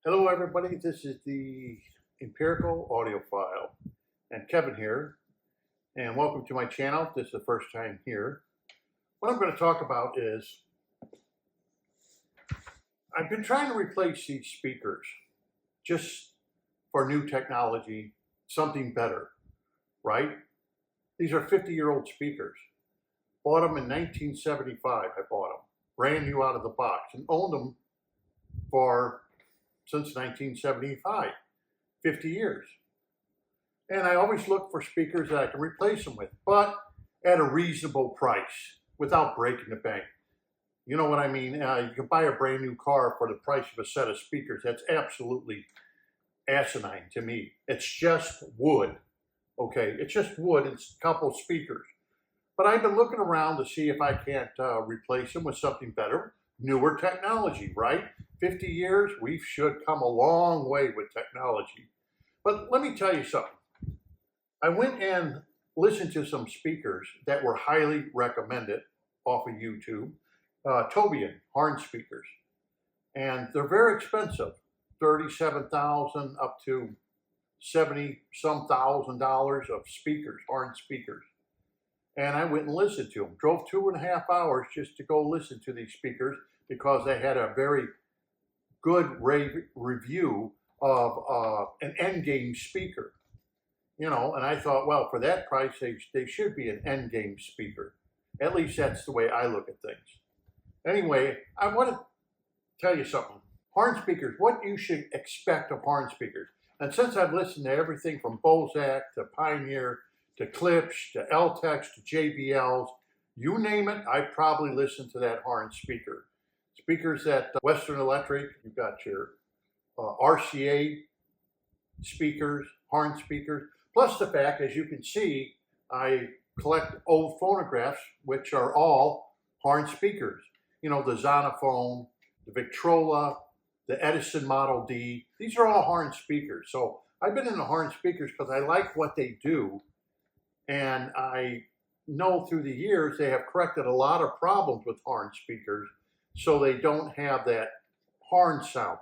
Hello everybody, this is the Empirical Audiophile and Kevin here, and welcome to my channel. If this is the first time here. What I'm going to talk about is I've been trying to replace these speakers just for new technology, something better, right? These are 50-year-old speakers. Bought them in 1975, I bought them, brand new out of the box, and owned them since 1975, 50 years. And I always look for speakers that I can replace them with, but at a reasonable price without breaking the bank. You know what I mean? You can buy a brand new car for the price of a set of speakers. That's absolutely asinine to me. It's just wood, okay? It's just wood and a couple of speakers. But I've been looking around to see if I can't replace them with something better, newer technology, right? 50 years, we should come a long way with technology. But let me tell you something. I went and listened to some speakers that were highly recommended off of YouTube, Tobian horn speakers. And they're very expensive, $37,000 up to $70-some thousand of speakers, horn speakers. And I went and listened to them. Drove 2.5 hours just to go listen to these speakers because they had a very good review of an end-game speaker. You know, and I thought, well, for that price, they should be an end-game speaker. At least that's the way I look at things. Anyway, I want to tell you something. Horn speakers, what you should expect of horn speakers. And since I've listened to everything from Bozak to Pioneer to Klipsch to L-Tex to JBLs, you name it, I probably listened to that horn speaker. Speakers at Western Electric, you've got your RCA speakers, horn speakers, plus the fact, as you can see, I collect old phonographs, which are all horn speakers. You know, the Zonophone, the Victrola, the Edison Model D, these are all horn speakers. So I've been into horn speakers because I like what they do. And I know through the years they have corrected a lot of problems with horn speakers, so they don't have that horn sound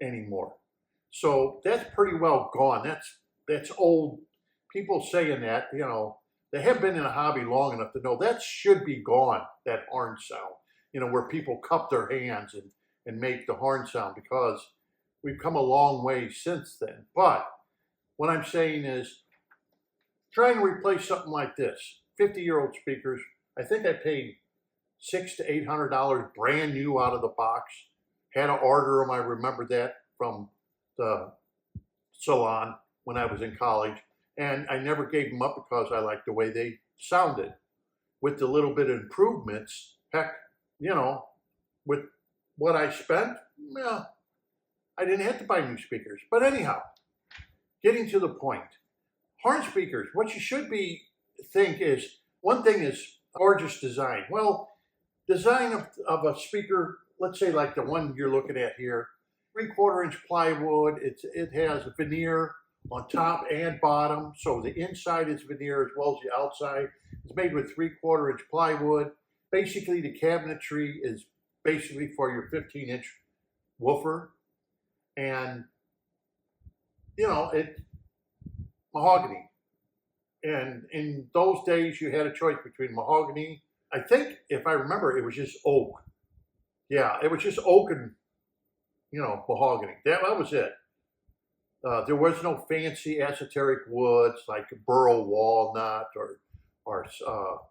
anymore. So that's pretty well gone. That's old. People saying that, you know, they have been in a hobby long enough to know that should be gone, that horn sound. You know, where people cup their hands and make the horn sound, because we've come a long way since then. But what I'm saying is, trying to replace something like this, 50-year-old speakers, I think I paid $600 to $800 brand new out of the box. Had to order them, I remember that, from the salon when I was in college. And I never gave them up because I liked the way they sounded. With the little bit of improvements, heck, you know, with what I spent, well, I didn't have to buy new speakers. But anyhow, getting to the point. Horn speakers, what you should think is, one thing is gorgeous design. Well, design of a speaker, let's say like the one you're looking at here, 3/4 inch plywood. It has a veneer on top and bottom, so the inside is veneer as well as the outside. It's made with 3/4 inch plywood. Basically, the cabinetry is basically for your 15-inch woofer, and you know, it's mahogany. And in those days, you had a choice between mahogany. I think, if I remember, it was just oak. Yeah, it was just oak and, you know, mahogany. That was it. There was no fancy esoteric woods like burl walnut or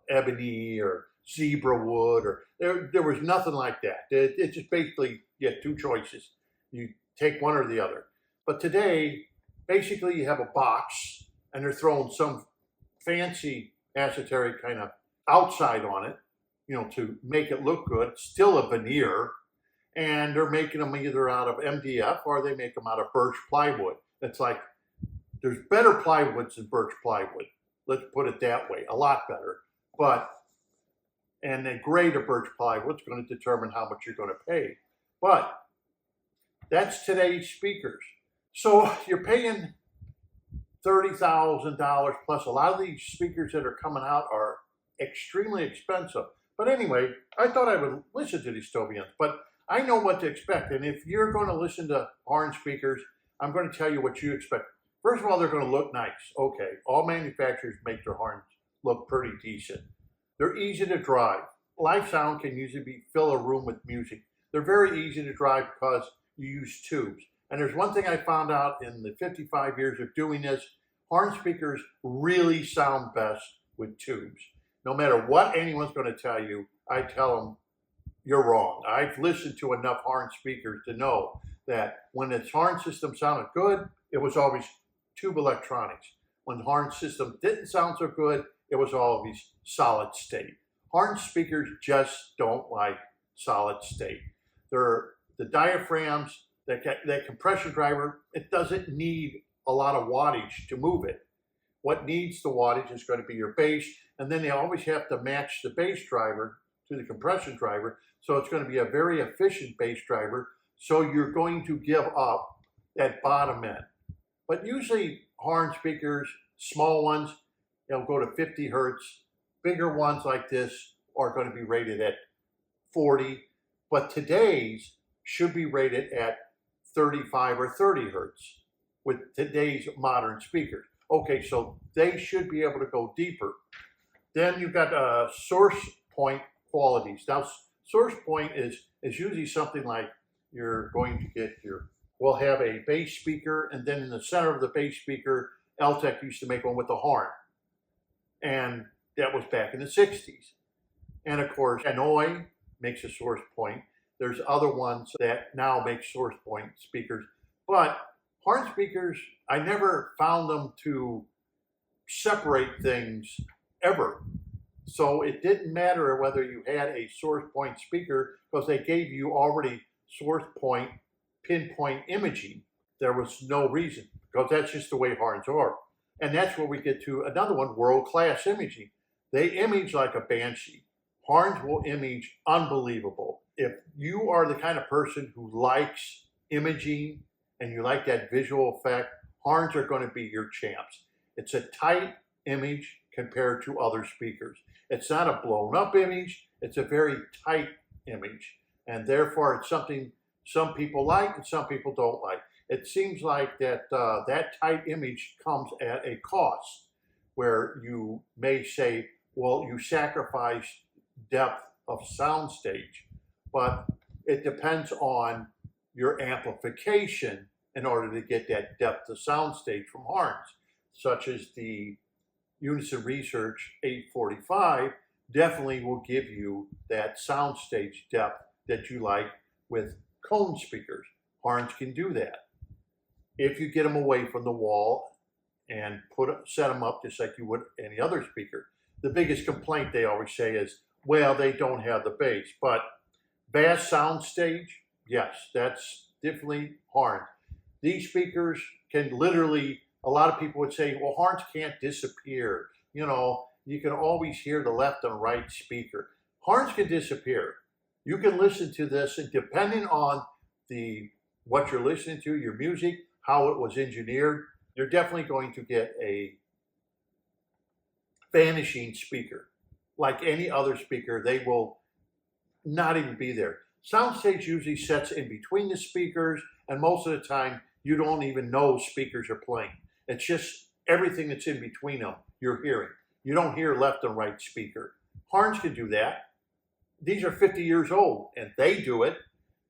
ebony or zebra wood, or there was nothing like that. It just basically, you had two choices. You take one or the other. But today, basically you have a box and they're throwing some fancy esoteric kind of outside on it, you know, to make it look good. It's still a veneer. And they're making them either out of MDF or they make them out of birch plywood. It's like, there's better plywoods than birch plywood. Let's put it that way, a lot better. And the grade of birch plywood is going to determine how much you're going to pay. But that's today's speakers. So you're paying $30,000 plus. A lot of these speakers that are coming out are extremely expensive. But anyway, I thought I would listen to these Tobians, but I know what to expect. And if you're going to listen to horn speakers, I'm going to tell you what you expect. First of all, they're going to look nice. Okay, all manufacturers make their horns look pretty decent. They're easy to drive. Live sound can usually fill a room with music. They're very easy to drive because you use tubes. And there's one thing I found out in the 55 years of doing this, horn speakers really sound best with tubes. No matter what anyone's going to tell you, I tell them, you're wrong. I've listened to enough horn speakers to know that when its horn system sounded good, it was always tube electronics. When the horn system didn't sound so good, it was always solid state. Horn speakers just don't like solid state. They're the diaphragms, that compression driver, it doesn't need a lot of wattage to move it. What needs the wattage is going to be your bass, and then they always have to match the bass driver to the compression driver, so it's going to be a very efficient bass driver, so you're going to give up that bottom end. But usually horn speakers, small ones, they'll go to 50 hertz. Bigger ones like this are going to be rated at 40, but today's should be rated at 35 or 30 hertz with today's modern speakers. Okay, so they should be able to go deeper. Then you've got source point qualities. Now, source point is usually something like you're going to get we'll have a bass speaker, and then in the center of the bass speaker, L-Tech used to make one with a horn. And that was back in the 60s. And of course, Hanoi makes a source point. There's other ones that now make source point speakers. But horn speakers, I never found them to separate things ever. So it didn't matter whether you had a source point speaker because they gave you already source point, pinpoint imaging. There was no reason because that's just the way horns are. And that's where we get to another one, world-class imaging. They image like a banshee. Horns will image unbelievable. If you are the kind of person who likes imaging and you like that visual effect, horns are going to be your champs. It's a tight image compared to other speakers. It's not a blown up image, it's a very tight image. And therefore it's something some people like and some people don't like. It seems like that that tight image comes at a cost where you may say, well, you sacrifice depth of soundstage, but it depends on your amplification in order to get that depth of soundstage from horns, such as the Unison Research 845 definitely will give you that soundstage depth that you like with cone speakers. Horns can do that if you get them away from the wall and set them up just like you would any other speaker. The biggest complaint they always say is, well, they don't have the bass. But bass soundstage, yes, that's definitely horn. These speakers can literally, a lot of people would say, well, horns can't disappear. You know, you can always hear the left and right speaker. Horns can disappear. You can listen to this, and depending on what you're listening to, your music, how it was engineered, you're definitely going to get a vanishing speaker. Like any other speaker, they will not even be there. Soundstage usually sets in between the speakers, and most of the time, you don't even know speakers are playing. It's just everything that's in between them you're hearing. You don't hear left and right speaker. Horns can do that. These are 50 years old, and they do it.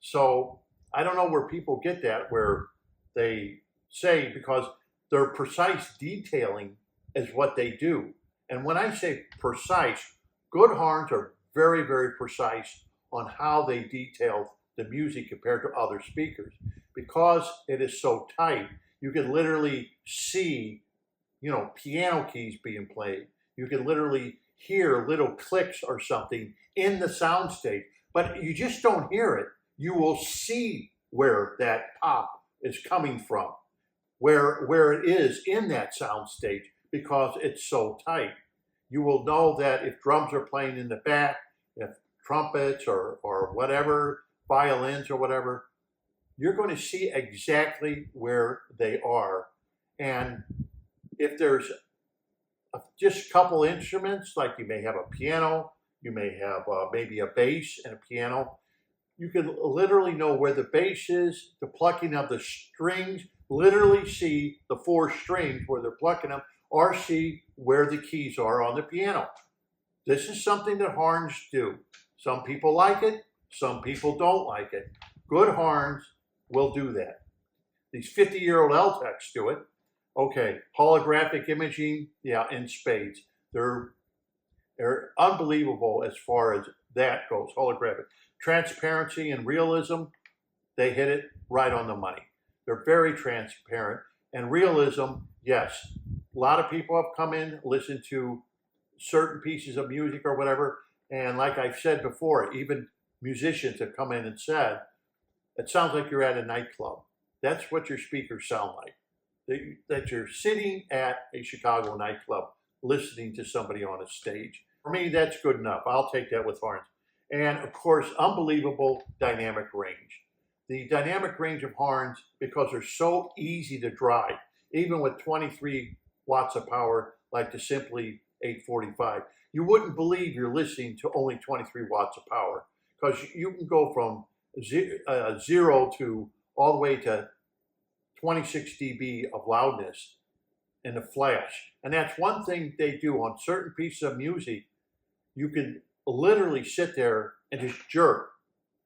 So I don't know where people get that, where they say, because their precise detailing is what they do. And when I say precise, good horns are very, very precise on how they detail the music compared to other speakers. Because it is so tight, you can literally see, you know, piano keys being played. You can literally hear little clicks or something in the soundstage, but you just don't hear it. You will see where that pop is coming from, where it is in that soundstage, because it's so tight. You will know that if drums are playing in the back, if trumpets or whatever, violins or whatever, you're going to see exactly where they are. And if there's just a couple instruments, like you may have a piano, you may have maybe a bass and a piano, You can literally know where the bass is, the plucking of the strings, literally see the 4 strings where they're plucking them, or see where the keys are on the piano. This is something that horns do. Some people like it, some people don't like it. Good horns will do that. These 50-year-old L-Techs do it. Okay, holographic imaging, yeah, in spades. They're unbelievable as far as that goes, holographic. Transparency and realism, they hit it right on the money. They're very transparent. And realism, yes, a lot of people have come in, listened to certain pieces of music or whatever, and like I've said before, even musicians have come in and said, it sounds like you're at a nightclub. That's what your speakers sound like. That you're sitting at a Chicago nightclub listening to somebody on a stage. For me, that's good enough. I'll take that with horns. And of course, unbelievable dynamic range. The dynamic range of horns, because they're so easy to drive, even with 23 watts of power, like the Simply 845, you wouldn't believe you're listening to only 23 watts of power, because you can go from 0 to all the way to 26 dB of loudness in a flash. And that's one thing they do on certain pieces of music. You can literally sit there and just jerk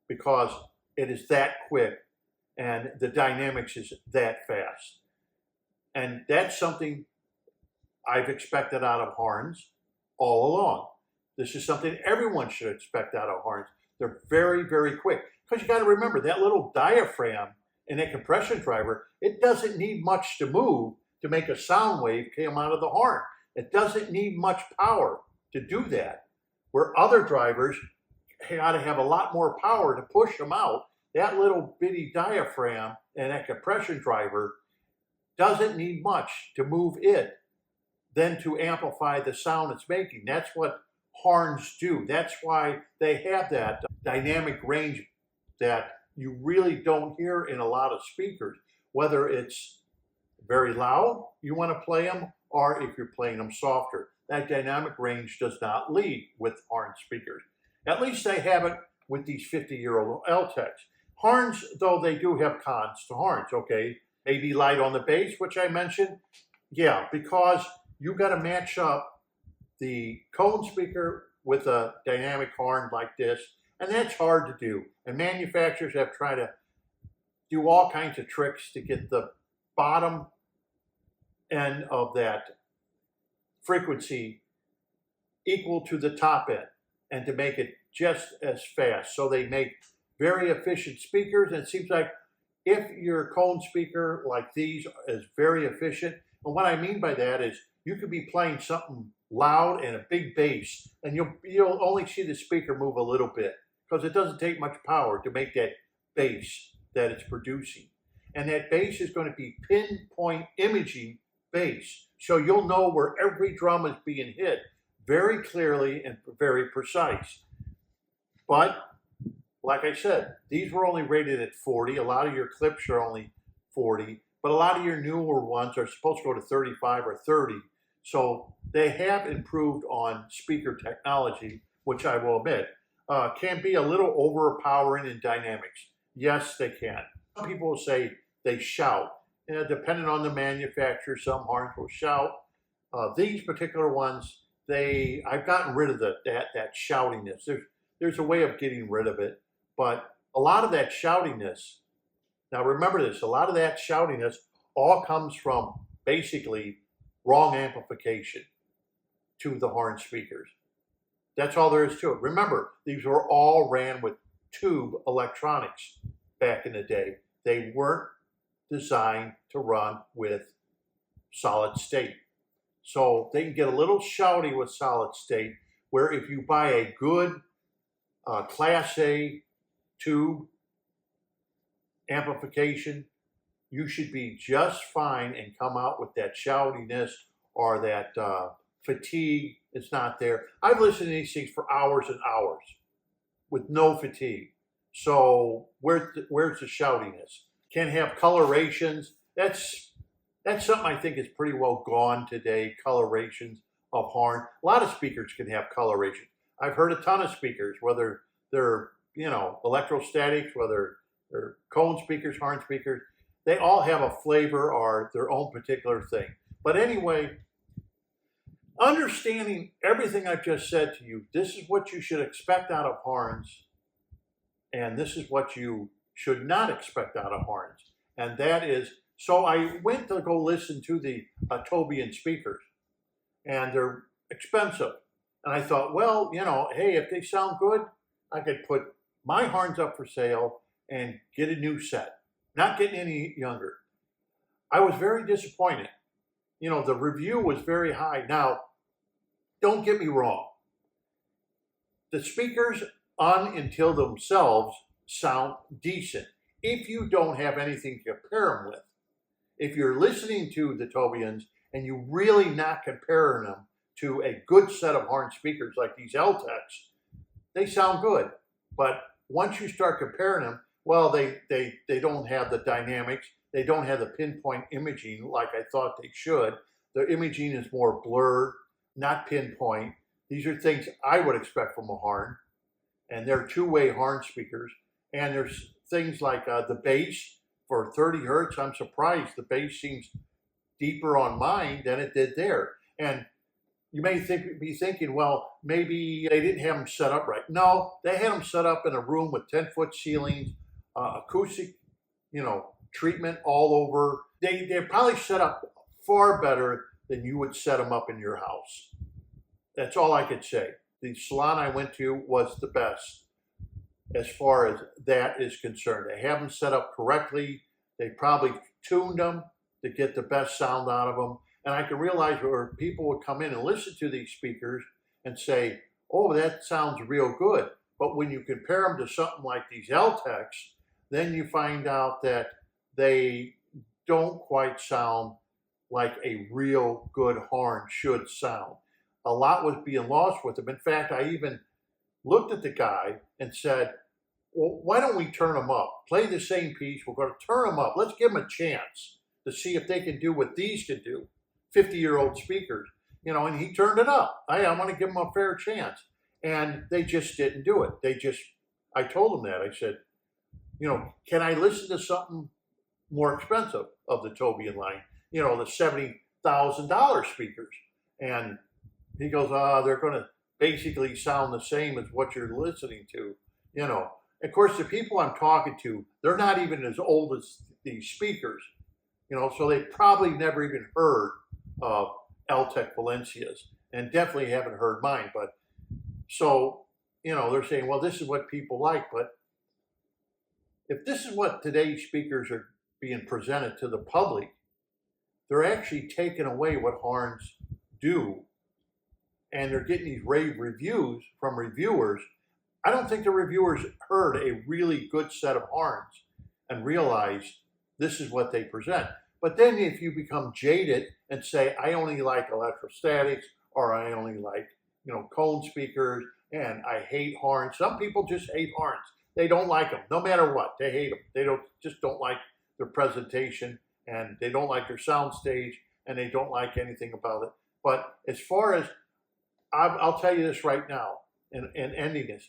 because it is that quick and the dynamics is that fast. And that's something I've expected out of horns all along. This is something everyone should expect out of horns. They're very, very quick. Because you got to remember, that little diaphragm in a compression driver, it doesn't need much to move to make a sound wave come out of the horn. It doesn't need much power to do that. Where other drivers got to have a lot more power to push them out, that little bitty diaphragm in that compression driver doesn't need much to move it than to amplify the sound it's making. That's what horns do. That's why they have that dynamic range that you really don't hear in a lot of speakers, whether it's very loud, you want to play them, or if you're playing them softer. That dynamic range does not lead with horn speakers. At least they have it with these 50-year-old L-Techs. Horns, though, they do have cons to horns, okay? Maybe light on the bass, which I mentioned. Yeah, because you got to match up the cone speaker with a dynamic horn like this, and that's hard to do. And manufacturers have tried to do all kinds of tricks to get the bottom end of that frequency equal to the top end and to make it just as fast. So they make very efficient speakers, and it seems like if your cone speaker like these is very efficient, and what I mean by that is you could be playing something loud and a big bass, and you'll only see the speaker move a little bit because it doesn't take much power to make that bass that it's producing. And that bass is going to be pinpoint imaging bass. So you'll know where every drum is being hit very clearly and very precise. But like I said, these were only rated at 40. A lot of your clips are only 40, but a lot of your newer ones are supposed to go to 35 or 30. So they have improved on speaker technology, which I will admit, can be a little overpowering in dynamics. Yes, they can. Some people will say they shout. Depending on the manufacturer, some horns will shout. These particular ones, I've gotten rid of that shoutiness. There's a way of getting rid of it, but a lot of that shoutiness, now remember this, a lot of that shoutiness all comes from basically wrong amplification to the horn speakers. That's all there is to it. Remember, these were all ran with tube electronics back in the day. They weren't designed to run with solid state. So they can get a little shouty with solid state, where if you buy a good Class A tube amplification, you should be just fine and come out with that shoutiness or that fatigue. It's not there. I've listened to these things for hours and hours with no fatigue. So where's the shoutiness? Can have colorations. That's something I think is pretty well gone today, colorations of horn. A lot of speakers can have coloration. I've heard a ton of speakers, whether they're electrostatics, whether they're cone speakers, horn speakers, they all have a flavor or their own particular thing. But anyway, understanding everything I've just said to you, this is what you should expect out of horns, and this is what you should not expect out of horns. And that is, so I went to go listen to the Tobian speakers, and they're expensive. And I thought, well, hey, if they sound good, I could put my horns up for sale and get a new set. Not getting any younger. I was very disappointed. The review was very high. Now, don't get me wrong. The speakers until themselves sound decent. If you don't have anything to compare them with, if you're listening to the Tobians and you're really not comparing them to a good set of horn speakers like these LTECs, they sound good. But once you start comparing them, well, they don't have the dynamics. They don't have the pinpoint imaging like I thought they should. The imaging is more blurred, not pinpoint. These are things I would expect from a horn. And they're two-way horn speakers. And there's things like the bass for 30 hertz. I'm surprised the bass seems deeper on mine than it did there. And you may be thinking, well, maybe they didn't have them set up right. No, they had them set up in a room with 10-foot ceilings, acoustic, treatment all over. They're probably set up far better than you would set them up in your house. That's all I could say. The salon I went to was the best as far as that is concerned. They have them set up correctly. They probably tuned them to get the best sound out of them. And I can realize where people would come in and listen to these speakers and say, oh, that sounds real good. But when you compare them to something like these LTECs, then you find out that they don't quite sound like a real good horn should sound. A lot was being lost with them. In fact, I even looked at the guy and said, well, why don't we turn them up? Play the same piece. We're going to turn them up. Let's give them a chance to see if they can do what these can do. 50-year-old speakers, and he turned it up. I want to give them a fair chance. And they just didn't do it. I told them that. I said, can I listen to something more expensive of the Tobian line? The $70,000 speakers. And he goes, they're going to basically sound the same as what you're listening to, Of course, the people I'm talking to, they're not even as old as these speakers, so they probably never even heard of LTEC Valencias and definitely haven't heard mine. But so, they're saying, well, this is what people like. But if this is what today's speakers are being presented to the public, they're actually taking away what horns do. And they're getting these rave reviews from reviewers. I don't think the reviewers heard a really good set of horns and realized this is what they present. But then if you become jaded and say, I only like electrostatics, or I only like, cone speakers, and I hate horns. Some people just hate horns. They don't like them, no matter what. They hate them. They just don't like their presentation, and they don't like their sound stage, and they don't like anything about it. But as far as, I'll tell you this right now, and ending this.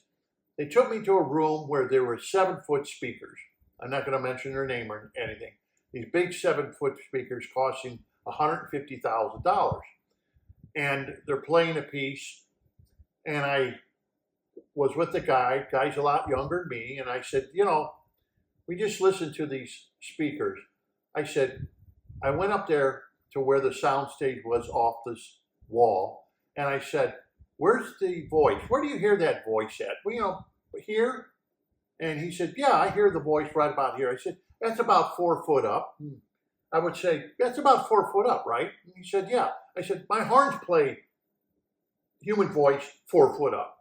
They took me to a room where there were 7-foot speakers. I'm not going to mention their name or anything. These big 7-foot speakers costing $150,000. And they're playing a piece. And I was with the guy's a lot younger than me. And I said, we just listened to these speakers. I said, I went up there to where the sound stage was off this wall. And I said, where's the voice? Where do you hear that voice at? Well, here? And he said, yeah, I hear the voice right about here. I said, that's about 4 foot up. I would say, that's about 4 foot up, right? And he said, yeah. I said, my horns play human voice 4 foot up.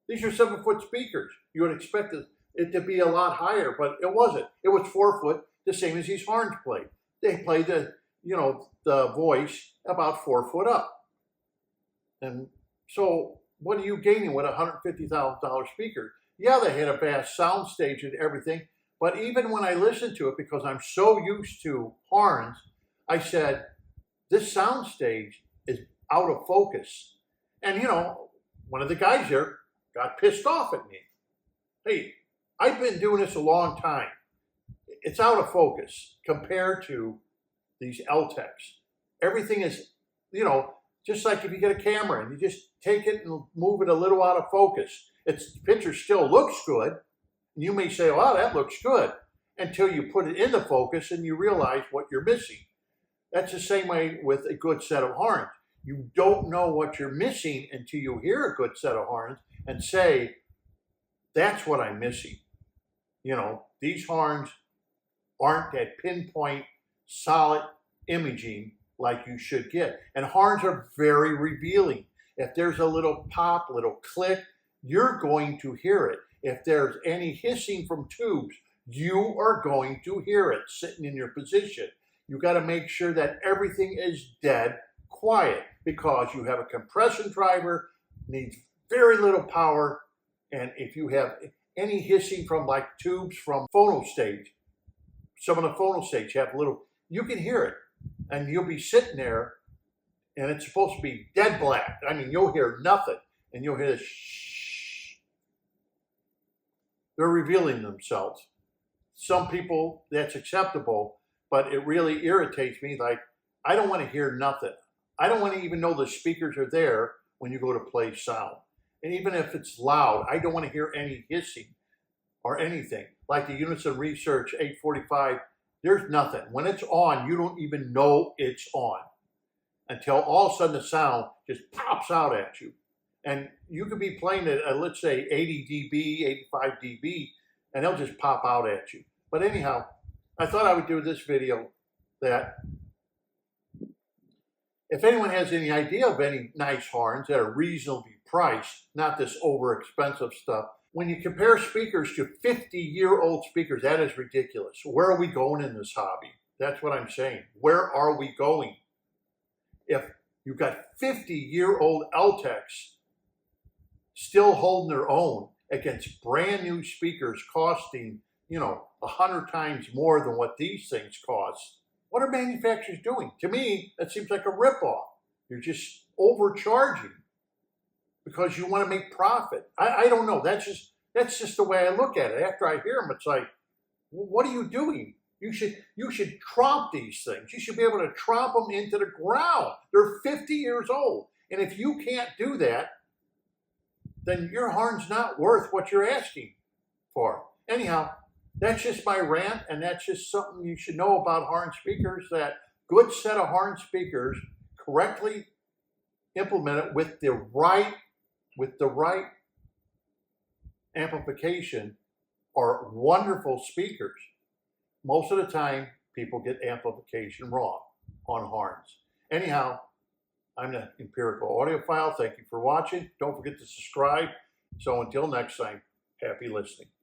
These are 7-foot speakers. You would expect it to be a lot higher, but it wasn't. It was 4 foot, the same as these horns play. They play the voice about 4 foot up. And so what are you gaining with a $150,000 speaker? Yeah, they had a vast sound stage and everything, but even when I listened to it, because I'm so used to horns, I said, this sound stage is out of focus. And one of the guys there got pissed off at me. Hey, I've been doing this a long time. It's out of focus compared to these LTECs. Everything is, just like if you get a camera and you just take it and move it a little out of focus. The picture still looks good. And you may say, wow, that looks good, until you put it into focus and you realize what you're missing. That's the same way with a good set of horns. You don't know what you're missing until you hear a good set of horns and say, that's what I'm missing. These horns aren't that pinpoint, solid imaging like you should get. And horns are very revealing. If there's a little pop, little click, you're going to hear it. If there's any hissing from tubes, you are going to hear it sitting in your position. You got to make sure that everything is dead quiet, because you have a compression driver, needs very little power, and if you have any hissing from like tubes from phono stage, some of the phono stage have you can hear it, and you'll be sitting there, and it's supposed to be dead black. I mean, you'll hear nothing, and you'll hear this shh. They're revealing themselves. Some people, that's acceptable, but it really irritates me. Like, I don't want to hear nothing. I don't want to even know the speakers are there when you go to play sound. And even if it's loud, I don't want to hear any hissing or anything. Like the Unison Research 845, there's nothing. When it's on, you don't even know it's on until all of a sudden the sound just pops out at you. And you could be playing at, let's say, 80 dB, 85 dB, and they'll just pop out at you. But anyhow, I thought I would do this video that if anyone has any idea of any nice horns that are reasonably priced, not this over expensive stuff, when you compare speakers to 50-year-old speakers, that is ridiculous. Where are we going in this hobby? That's what I'm saying. Where are we going? If you've got 50-year-old LTECs still holding their own against brand new speakers costing, 100 times more than what these things cost, what are manufacturers doing? To me, that seems like a ripoff. You're just overcharging because you want to make profit. I don't know. That's just the way I look at it. After I hear them, it's like, what are you doing? You should tromp these things. You should be able to tromp them into the ground. They're 50 years old. And if you can't do that, then your horn's not worth what you're asking for. Anyhow, that's just my rant, and that's just something you should know about horn speakers, that good set of horn speakers, correctly implemented with the right amplification, are wonderful speakers. Most of the time, people get amplification wrong on horns. Anyhow, I'm the Empirical Audiophile. Thank you for watching. Don't forget to subscribe. So until next time, happy listening.